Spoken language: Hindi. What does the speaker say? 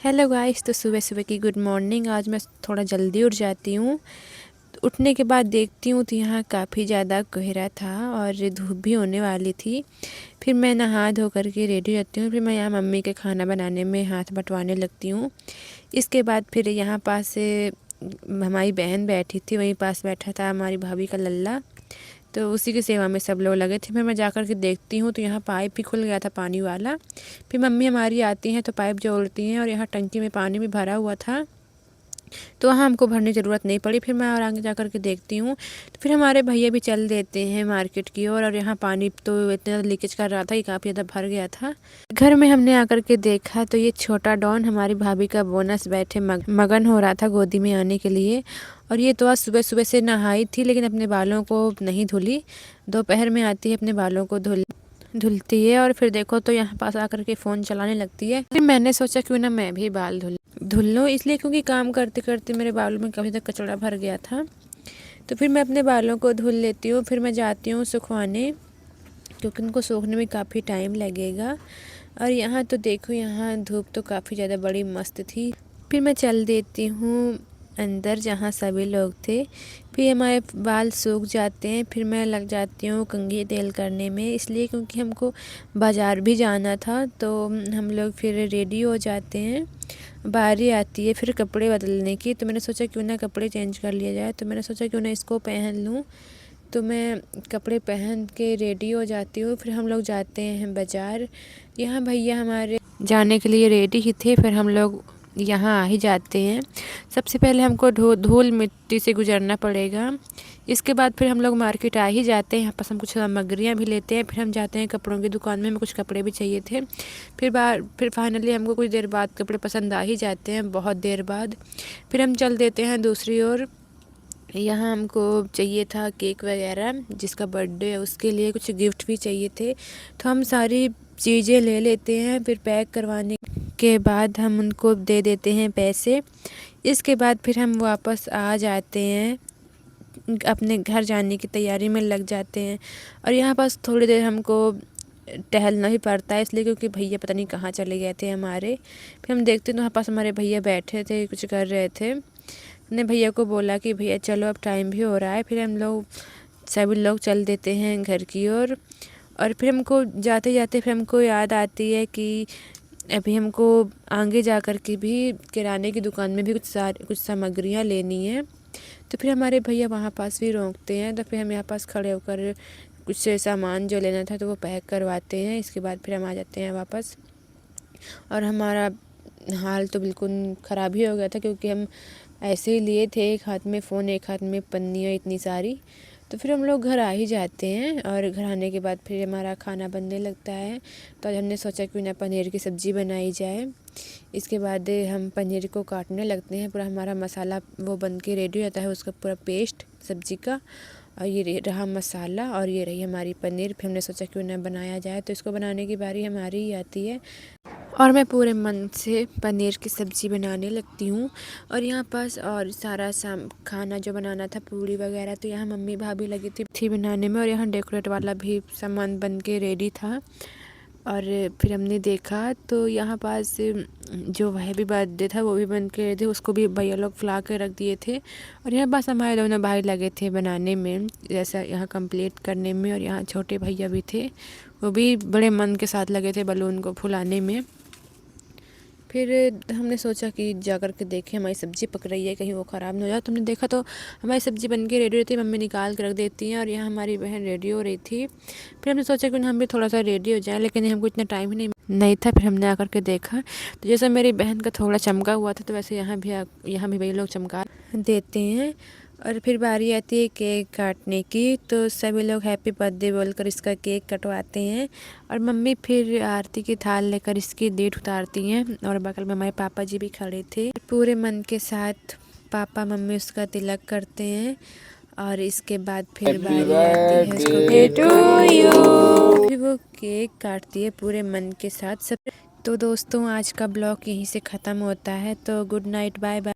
हेलो गाइस, तो सुबह सुबह की गुड मॉर्निंग। आज मैं थोड़ा जल्दी उठ जाती हूँ। उठने के बाद देखती हूँ तो यहाँ काफ़ी ज़्यादा कोहरा था और धूप भी होने वाली थी। फिर मैं नहा धो करके रेडी रहती हूँ। फिर मैं यहाँ मम्मी के खाना बनाने में हाथ बटवाने लगती हूँ। इसके बाद फिर यहाँ पास से हमारी बहन बैठी थी, वहीं पास बैठा था हमारी भाभी का लल्ला, तो उसी की सेवा में सब लोग लगे थे। फिर मैं जाकर के देखती हूँ तो यहाँ पाइप भी खुल गया था पानी वाला। फिर मम्मी हमारी आती हैं तो पाइप जोड़ती हैं और यहाँ टंकी में पानी भी भरा हुआ था, तो वहाँ हमको भरने की ज़रूरत नहीं पड़ी। फिर मैं और आगे जा कर के देखती हूँ तो फिर हमारे भैया भी चल देते हैं मार्केट की ओर। और यहाँ पानी तो इतना लीकेज कर रहा था कि काफ़ी ज़्यादा भर गया था। घर में हमने आकर के देखा तो ये छोटा डॉन हमारी भाभी का बोनस बैठे मगन हो रहा था गोदी में आने के लिए। और ये तो आज सुबह सुबह से नहाई थी लेकिन अपने बालों को नहीं धुली। दोपहर में आती है अपने बालों को धुलती है और फिर देखो तो यहाँ पास आकर के फ़ोन चलाने लगती है। फिर मैंने सोचा क्यों ना मैं भी बाल धुल लूँ, इसलिए क्योंकि काम करते करते मेरे बालों में काफ़ी ज़्यादा कचरा भर गया था। तो फिर मैं अपने बालों को धुल लेती हूँ। फिर मैं जाती हूँ सुखवाने, क्योंकि उनको सूखने में काफ़ी टाइम लगेगा। और यहाँ तो देखो, यहाँ धूप तो काफ़ी ज़्यादा बड़ी मस्त थी। फिर मैं चल देती हूँ अंदर जहाँ सभी लोग थे। फिर हमारे बाल सूख जाते हैं। फिर मैं लग जाती हूँ कंघी तेल करने में, इसलिए क्योंकि हमको बाज़ार भी जाना था। तो हम लोग फिर रेडी हो जाते हैं। बारी आती है फिर कपड़े बदलने की, तो मैंने सोचा क्यों ना कपड़े चेंज कर लिया जाए। तो मैंने सोचा क्यों ना इसको पहन लूँ। तो मैं कपड़े पहन के रेडी हो जाती हूँ। फिर हम लोग जाते हैं बाज़ार। यहाँ भैया हमारे जाने के लिए रेडी ही थे। फिर हम लोग यहाँ आ ही जाते हैं। सबसे पहले हमको धूल मिट्टी से गुजरना पड़ेगा। इसके बाद फिर हम लोग मार्केट आ ही जाते हैं। यहाँ पर हम कुछ सामग्रियाँ भी लेते हैं। फिर हम जाते हैं कपड़ों की दुकान में, हमें कुछ कपड़े भी चाहिए थे। फिर फाइनली हमको कुछ देर बाद कपड़े पसंद आ ही जाते हैं, बहुत देर बाद। फिर हम चल देते हैं दूसरी ओर। यहाँ हमको चाहिए था केक वगैरह, जिसका बर्थडे है उसके लिए कुछ गिफ्ट भी चाहिए थे। तो हम सारी चीज़ें ले लेते हैं। फिर पैक करवाने के बाद हम उनको दे देते हैं पैसे। इसके बाद फिर हम वापस आ जाते हैं, अपने घर जाने की तैयारी में लग जाते हैं। और यहाँ पास थोड़ी देर हमको टहलना ही पड़ता है, इसलिए क्योंकि भैया पता नहीं कहाँ चले गए थे हमारे। फिर हम देखते हैं तो वहाँ पास हमारे भैया बैठे थे, कुछ कर रहे थे। हमने भैया को बोला कि भैया चलो, अब टाइम भी हो रहा है। फिर हम लोग सभी लोग चल देते हैं घर की ओर। और फिर हमको जाते जाते फिर हमको याद आती है कि अभी हमको आगे जा कर के भी किराने की दुकान में भी कुछ सामग्रियाँ लेनी है। तो फिर हमारे भैया वहाँ पास भी रोकते हैं। तो फिर हम यहाँ पास खड़े होकर कुछ सामान जो लेना था तो वो पैक करवाते हैं। इसके बाद फिर हम आ जाते हैं वापस। और हाल तो बिल्कुल ख़राब ही हो गया था, क्योंकि हम ऐसे ही लिए थे, एक हाथ में फ़ोन एक हाथ में पन्नियाँ इतनी सारी। तो फिर हम लोग घर आ ही जाते हैं। और घर आने के बाद फिर हमारा खाना बनने लगता है। तो आज हमने सोचा क्यों ना पनीर की सब्ज़ी बनाई जाए। इसके बाद हम पनीर को काटने लगते हैं। पूरा हमारा मसाला वो बन के रेडी हो जाता है, उसका पूरा पेस्ट सब्ज़ी का। और ये रहा मसाला और ये रही हमारी पनीर। फिर हमने सोचा क्यों ना बनाया जाए। तो इसको बनाने की बारी हमारी ही आती है और मैं पूरे मन से पनीर की सब्ज़ी बनाने लगती हूँ। और यहाँ पास और सारा खाना जो बनाना था, पूरी वगैरह, तो यहाँ मम्मी भाभी लगी थी बनाने में। और यहाँ डेकोरेट वाला भी सामान बन के रेडी था। और फिर हमने देखा तो यहाँ पास जो वह भी बर्थडे था वो भी बन के थे, उसको भी भैया लोग फुला के रख दिए थे। और यहाँ पास हमारे दोनों भाई लगे थे बनाने में, जैसा यहाँ कंप्लीट करने में। और यहाँ छोटे भैया भी थे, वो भी बड़े मन के साथ लगे थे बलून को फुलाने में। फिर हमने सोचा कि जा कर के देखें हमारी सब्ज़ी पक रही है, कहीं वो ख़राब ना हो जाए। तो हमने देखा तो हमारी सब्ज़ी बन के रेडी रहती है, मम्मी निकाल के रख देती हैं। और यहाँ हमारी बहन रेडी हो रही थी। फिर हमने सोचा कि हम भी थोड़ा सा रेडी हो जाएं, लेकिन हमको इतना टाइम ही नहीं था। फिर हमने आकर के देखा तो जैसा मेरी बहन का थोड़ा चमका हुआ था, तो वैसे यहाँ भी वही लोग चमका देते हैं। और फिर बारी आती है केक काटने की, तो सभी लोग हैप्पी बर्थडे बोलकर इसका केक कटवाते हैं। और मम्मी फिर आरती की थाल लेकर इसकी डेट उतारती हैं। और बगल में हमारे पापा जी भी खड़े थे। पूरे मन के साथ पापा मम्मी उसका तिलक करते हैं। और इसके बाद फिर बारी आती है उसको केक काटने की। फिर वो केक काटती है पूरे मन के साथ सब। तो दोस्तों, आज का ब्लॉग यहीं से ख़त्म होता है। तो गुड नाइट, बाय बाय।